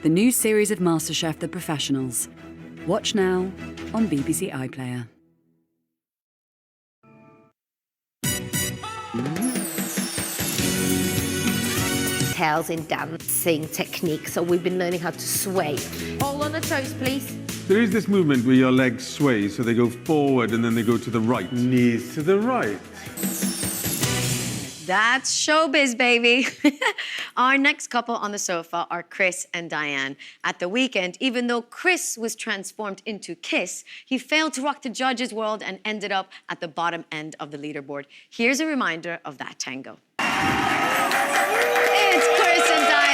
the new series of MasterChef The Professionals. Watch now on BBC iPlayer. Details in dancing technique, so we've been learning how to sway. Hold on the toes, please. There is this movement where your legs sway, so they go forward and then they go to the right. Knees to the right. That's showbiz, baby. Our next couple on the sofa are Chris and Dianne. At the weekend, even though Chris was transformed into Kiss, he failed to rock the judges' world and ended up at the bottom end of the leaderboard. Here's a reminder of that tango. It's Chris and Dianne.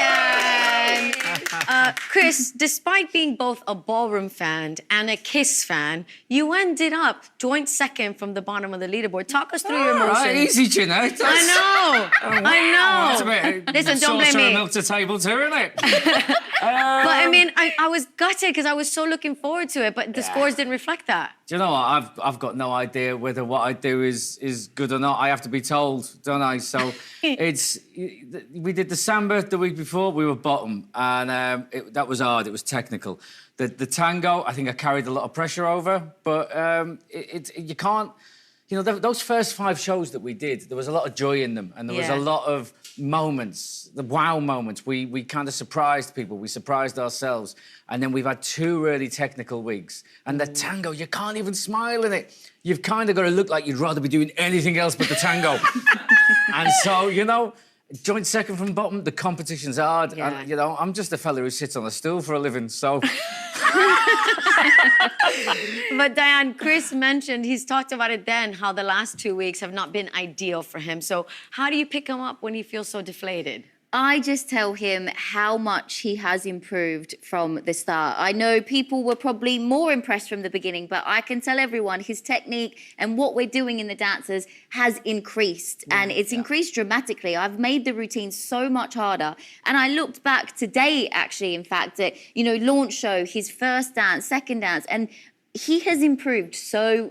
Chris, despite being both a ballroom fan and a Kiss fan, you ended up joint second from the bottom of the leaderboard. Talk us through your emotions. Right, easy, Janette. I know. That's a bit Listen, don't blame me. milk to table too, isn't it? But I mean, I was gutted because I was so looking forward to it, but the scores didn't reflect that. Do you know what? I've got no idea whether what I do is good or not. I have to be told, don't I? So we did the samba the week before. We were bottom, and that was hard. It was technical. The tango, I think I carried a lot of pressure over, but you can't. You know, those first 5 shows that we did, there was a lot of joy in them, and there was a lot of moments, the wow moments. We kind of surprised people, we surprised ourselves, and then we've had 2 really technical weeks. And the tango, you can't even smile in it. You've kind of got to look like you'd rather be doing anything else but the tango. And so, you know, joint second from bottom, the competition's hard. Yeah. And, you know, I'm just a fella who sits on a stool for a living, so... But Dianne, Chris mentioned, he's talked about it then, how the last 2 weeks have not been ideal for him. So how do you pick him up when he feels so deflated? I just tell him how much he has improved from the start. I know people were probably more impressed from the beginning, but I can tell everyone his technique and what we're doing in the dances has increased, and it's increased dramatically. I've made the routine so much harder. And I looked back today, actually, in fact, at, you know, launch show, his first dance, second dance, and he has improved so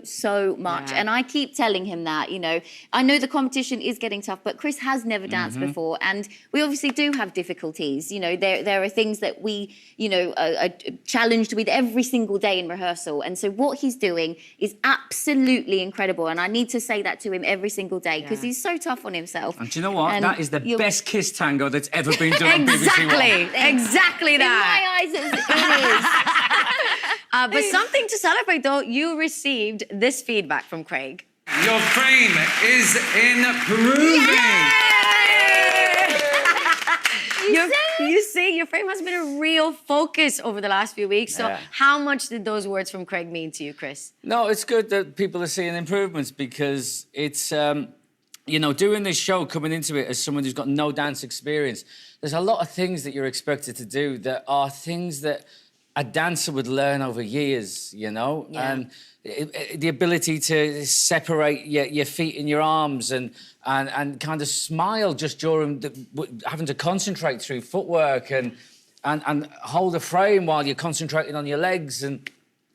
much. And I keep telling him that, you know. I know the competition is getting tough, but Chris has never danced before, and we obviously do have difficulties. You know, there are things that we, you know, are challenged with every single day in rehearsal. And so what he's doing is absolutely incredible. And I need to say that to him every single day, because he's so tough on himself. And do you know what? That is the best Kiss tango that's ever been done on BBC One. Exactly that. In my eyes, it is. But something to celebrate, though, you received this feedback from Craig. Your frame is improving. You see, your frame has been a real focus over the last few weeks. So how much did those words from Craig mean to you, Chris? No, it's good that people are seeing improvements, because it's, you know, doing this show, coming into it as someone who's got no dance experience, there's a lot of things that you're expected to do that are things that a dancer would learn over years, you know? And the ability to separate your feet and your arms and kind of smile just during having to concentrate through footwork and hold a frame while you're concentrating on your legs. And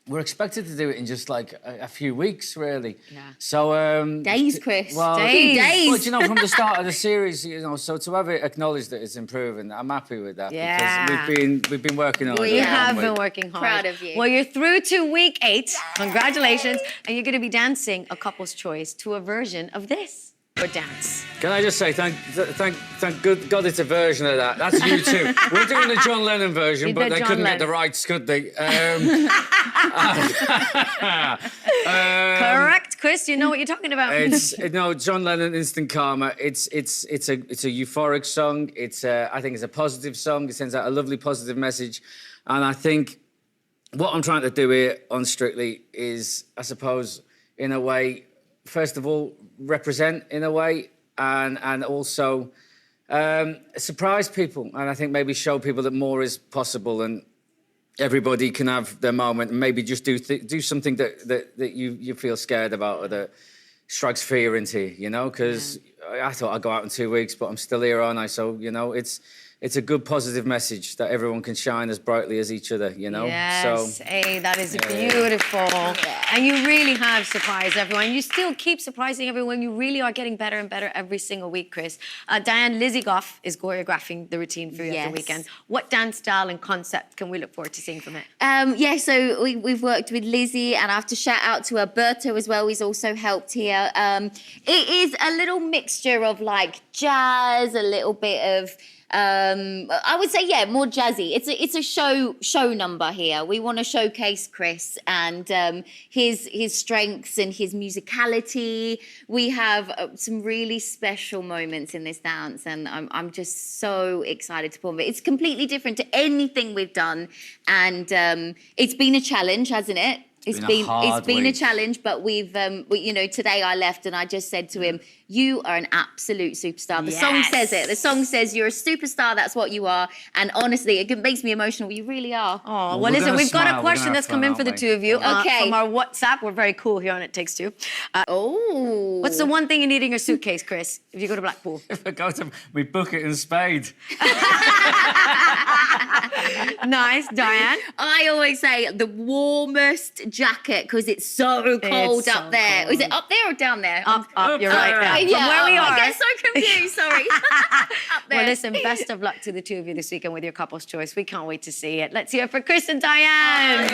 we're expected to do it in just like a few weeks, really. Yeah. So days, Chris. Well, days. But you know, from the start of the series, you know, so to have it acknowledged that it's improving, I'm happy with that. Yeah. Because we've been working on it. We have been working hard. Proud of you. Well, you're through to week 8. Congratulations. And you're going to be dancing a couple's choice to a version of this. Or dance. Can I just say thank good God it's a version of that. That's you too. We're doing the John Lennon version, but they couldn't get the rights, could they? Correct, Chris. You know what you're talking about. No, John Lennon, Instant Karma. It's a euphoric song. I think it's a positive song. It sends out a lovely positive message, and I think what I'm trying to do here on Strictly is, I suppose, in a way, first of all, represent in a way, and also surprise people, and I think maybe show people that more is possible and everybody can have their moment, and maybe just do something that you feel scared about or that strikes fear into you, you know, because I thought I'd go out in 2 weeks, but I'm still here, aren't I? So, you know, it's it's a good positive message that everyone can shine as brightly as each other, you know? Yes, hey, that is beautiful. And you really have surprised everyone. You still keep surprising everyone. You really are getting better and better every single week, Chris. Dianne, Lizzie Goff is choreographing the routine for you at the weekend. What dance style and concept can we look forward to seeing from it? Yeah, so we've worked with Lizzie, and I have to shout out to Alberto as well. He's also helped here. It is a little mixture of like jazz, a little bit of I would say, yeah, more jazzy. It's a show number here. We want to showcase Chris and his strengths and his musicality. We have some really special moments in this dance, and I'm just so excited to perform it. It's completely different to anything we've done, and it's been a challenge, hasn't it? It's been a challenge, but we've today I left and I just said to him, you are an absolute superstar. The song says it. The song says you're a superstar. That's what you are. And honestly, it makes me emotional. You really are. Oh, well listen, we've got a question that's come in for the two of you. Okay. From our WhatsApp. We're very cool here on It Takes Two. What's the one thing you need in your suitcase, Chris, if you go to Blackpool? If I go to my bucket and spade. Nice, Dianne. I always say the warmest jacket because it's so cold up there. Is it up there or down there? Up, you're right. From Yeah, where we are. I get so confused, sorry. Up there. Well, listen, best of luck to the two of you this weekend with your couple's choice. We can't wait to see it. Let's hear it for Chris and Dianne.